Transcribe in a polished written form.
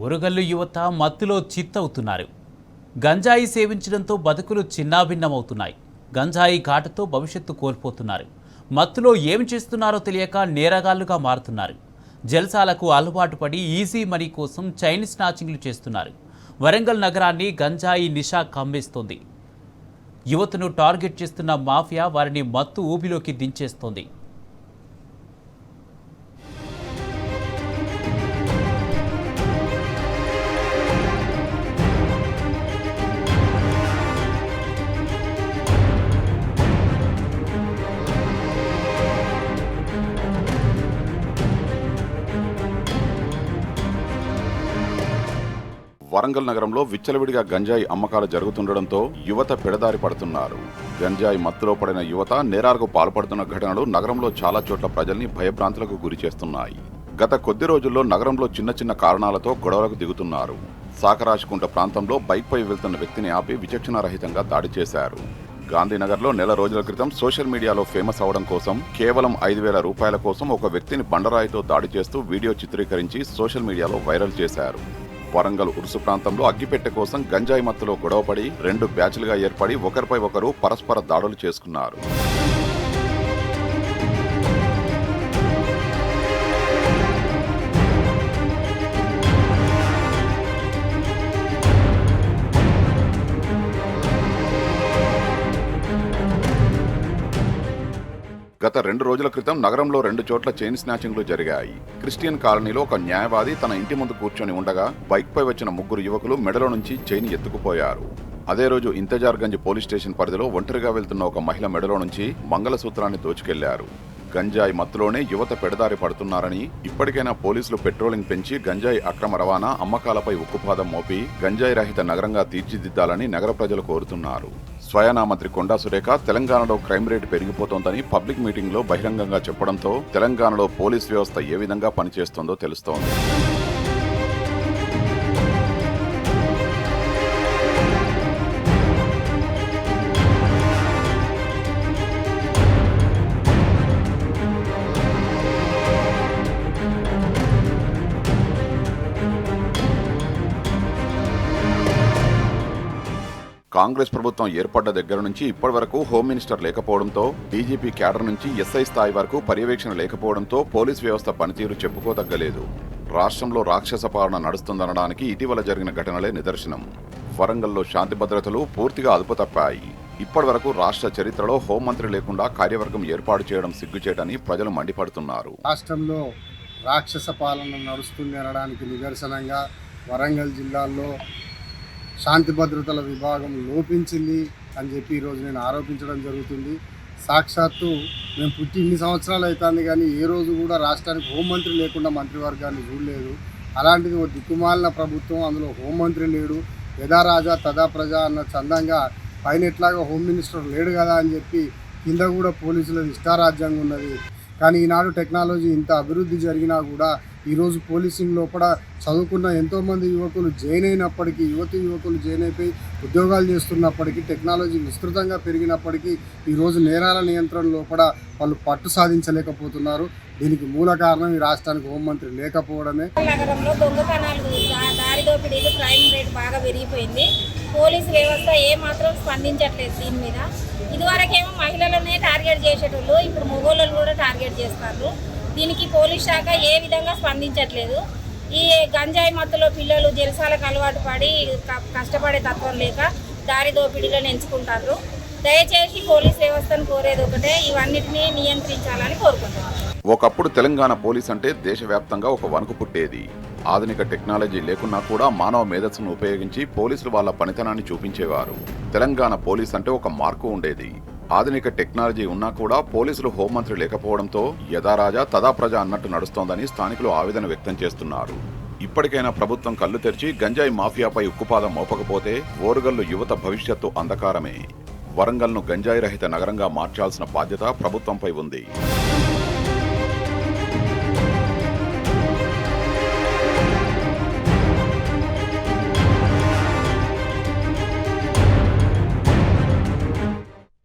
ఓరుగల్లు యువత మత్తులో చిత్తవుతున్నారు. గంజాయి సేవించడంతో బతుకులు చిన్నాభిన్నమవుతున్నాయి. గంజాయి ఘాటుతో భవిష్యత్తు కోల్పోతున్నారు. మత్తులో ఏమి చేస్తున్నారో తెలియక నేరగాళ్లుగా మారుతున్నారు. జల్సాలకు అలవాటు పడి ఈజీ మనీ కోసం చైన్ స్నాచింగ్లు చేస్తున్నారు. వరంగల్ నగరాన్ని గంజాయి నిషా కమ్మేస్తోంది. యువతను టార్గెట్ చేస్తున్న మాఫియా వారిని మత్తు ఊబిలోకి దించేస్తోంది. వరంగల్ నగరంలో విచ్చలవిడిగా గంజాయి అమ్మకాలు జరుగుతుండటంతో యువత పెడదారి పడుతున్నారు. గంజాయి మత్తులో పడిన యువత నేరాలకు పాల్పడుతున్న ఘటనలు నగరంలో చాలా చోట్ల ప్రజల్ని భయభ్రాంతులకు గురి చేస్తున్నాయి. గత కొద్ది రోజుల్లో నగరంలో చిన్న చిన్న కారణాలతో గొడవలకు దిగుతున్నారు. సాకరాజకుంట ప్రాంతంలో బైక్పై వెళ్తున్న వ్యక్తిని ఆపి విచక్షణారహితంగా దాడి చేశారు. గాంధీనగర్లో నెల రోజుల క్రితం సోషల్ మీడియాలో ఫేమస్ అవడం కోసం కేవలం 5,000 రూపాయల కోసం ఒక వ్యక్తిని బండరాయితో దాడి చేస్తూ వీడియో చిత్రీకరించి సోషల్ మీడియాలో వైరల్ చేశారు. వరంగల్ ఉరుసు ప్రాంతంలో అగ్గిపెట్టె కోసం గంజాయి మత్తులో గొడవపడి 2 బ్యాచ్లుగా ఏర్పడి ఒకరిపై ఒకరు పరస్పర దాడులు చేసుకున్నారు. గత 2 రోజుల క్రితం నగరంలో 2 చోట్ల చైన్ స్నాచింగ్లు జరిగాయి. క్రిస్టియన్ కాలనీలో ఒక న్యాయవాది తన ఇంటి ముందు కూర్చొని ఉండగా బైక్పై వచ్చిన 3 యువకులు మెడలో నుంచి చైన్ ఎత్తుకుపోయారు. అదే రోజు ఇంతజార్గంజ్ పోలీస్ స్టేషన్ పరిధిలో ఒంటరిగా వెళ్తున్న ఒక మహిళ మెడలో నుంచి మంగళసూత్రాన్ని దోచుకెళ్లారు. గంజాయి మత్తులోనే యువత పెడదారి పడుతున్నారని, ఇప్పటికైనా పోలీసులు పెట్రోలింగ్ పెంచి గంజాయి అక్రమ రవాణా అమ్మకాలపై ఉక్కుపాదం మోపి గంజాయి రహిత నగరంగా తీర్చిదిద్దాలని నగర ప్రజలు కోరుతున్నారు. స్వయానా మంత్రి కొండా సురేఖ తెలంగాణలో క్రైమ్ రేటు పెరిగిపోతోందని పబ్లిక్ మీటింగ్ లో బహిరంగంగా చెప్పడంతో తెలంగాణలో పోలీస్ వ్యవస్థ ఏ విధంగా పనిచేస్తోందో తెలుస్తోంది. కాంగ్రెస్ ప్రభుత్వం ఏర్పడ్డ దగ్గర నుంచి ఇప్పటి వరకు హోమ్ మినిస్టర్ లేకపోవడంతో, డీజీపీ క్యాడర్ నుంచి ఎస్ఐ స్థాయి వరకు పర్యవేక్షణ లేకపోవడంతో పోలీస్ వ్యవస్థ పనితీరు చెప్పుకోదగ్గలేదు. రాష్ట్రంలో రాక్షస పాలన నడుస్తుందనడానికి ఇటీవల జరిగిన ఘటనలే నిదర్శనం. వరంగల్లో శాంతి భద్రతలు పూర్తిగా అదుపు తప్పాయి. ఇప్పటి వరకు రాష్ట్ర చరిత్రలో హోంమంత్రి లేకుండా కార్యవర్గం ఏర్పాటు చేయడం సిగ్గుచేటని ప్రజలు మండిపడుతున్నారు. రాష్ట్రంలో రాక్షస పాలన నడుస్తుంది అనడానికి నిదర్శనంగా వరంగల్ జిల్లాలో శాంతి భద్రతల విభాగం లోపించింది అని చెప్పి ఈరోజు నేను ఆరోపించడం జరుగుతుంది. సాక్షాత్తు మేము పుట్టి ఇన్ని సంవత్సరాలు అవుతుంది కానీ ఏ రోజు కూడా రాష్ట్రానికి హోంమంత్రి లేకుండా మంత్రివర్గాన్ని చూడలేదు. అలాంటిది ఓ దిక్కుమాలిన ప్రభుత్వం, అందులో హోంమంత్రి లేడు, యథా రాజా తదా ప్రజ అన్న చందంగా పైన ఎట్లాగా హోమ్ మినిస్టర్ లేడు కదా అని చెప్పి కింద కూడా పోలీసులది ఇష్టారాజ్యంగా ఉన్నది. కానీ ఈనాడు టెక్నాలజీ ఇంత అభివృద్ధి జరిగినా కూడా ఈరోజు పోలీసింగ్ లోపల చదువుకున్న ఎంతోమంది యువకులు జాయిన్ అయినప్పటికీ, యువకులు జాయిన్ అయిపోయి ఉద్యోగాలు చేస్తున్నప్పటికీ, టెక్నాలజీ విస్తృతంగా పెరిగినప్పటికీ ఈరోజు నేరాల నియంత్రణ లోపల వాళ్ళు పట్టు సాధించలేకపోతున్నారు. దీనికి మూల కారణం ఈ రాష్ట్రానికి హోంమంత్రి లేకపోవడమే. నగరంలో దొంగతనాలు, దారి దోపిడీలు, క్రైమ్ రేట్ బాగా పెరిగిపోయింది. పోలీసు వ్యవస్థ ఏమాత్రం స్పందించట్లేదు దీని మీద. ఇదివరకేమో మహిళలనే టార్గెట్ చేసేటోళ్ళు, ఇప్పుడు మగోళ్ళను కూడా టార్గెట్ చేస్తారు. దీనికి పోలీస్ శాఖ ఏ విధంగా స్పందించట్లేదు. ఈ గంజాయి మత్తులో పిల్లలు జలసాలకు అలవాటు పడి కష్టపడే తత్వం లేక దారి దోపిడీలను ఎంచుకుంటారు. దయచేసి పోలీస్ వ్యవస్థను కోరేది ఒకటే, ఇవన్నిటినీ నియంత్రించాలని కోరుకుంటున్నాను. ఒకప్పుడు తెలంగాణ పోలీస్ అంటే దేశవ్యాప్తంగా ఒక వణుకు పుట్టేది. ఆధునిక టెక్నాలజీ లేకున్నా కూడా మానవ మేధస్సును ఉపయోగించి పోలీసులు వాళ్ళ పనితనాన్ని చూపించేవారు. తెలంగాణ పోలీస్ అంటే ఒక మార్కు ఉండేది. ఆధునిక టెక్నాలజీ ఉన్నా కూడా పోలీసులు హోంమంత్రి లేకపోవడంతో యథా రాజా తదా ప్రజ అన్నట్టు నడుస్తోందని స్థానికులు ఆవేదన వ్యక్తం చేస్తున్నారు. ఇప్పటికైనా ప్రభుత్వం కళ్ళు తెరిచి గంజాయి మాఫియాపై ఉక్కుపాదం మోపకపోతే ఓరుగల్లు యువత భవిష్యత్తు అంధకారమే. వరంగల్ను గంజాయి రహిత నగరంగా మార్చాల్సిన బాధ్యత ప్రభుత్వంపై ఉంది.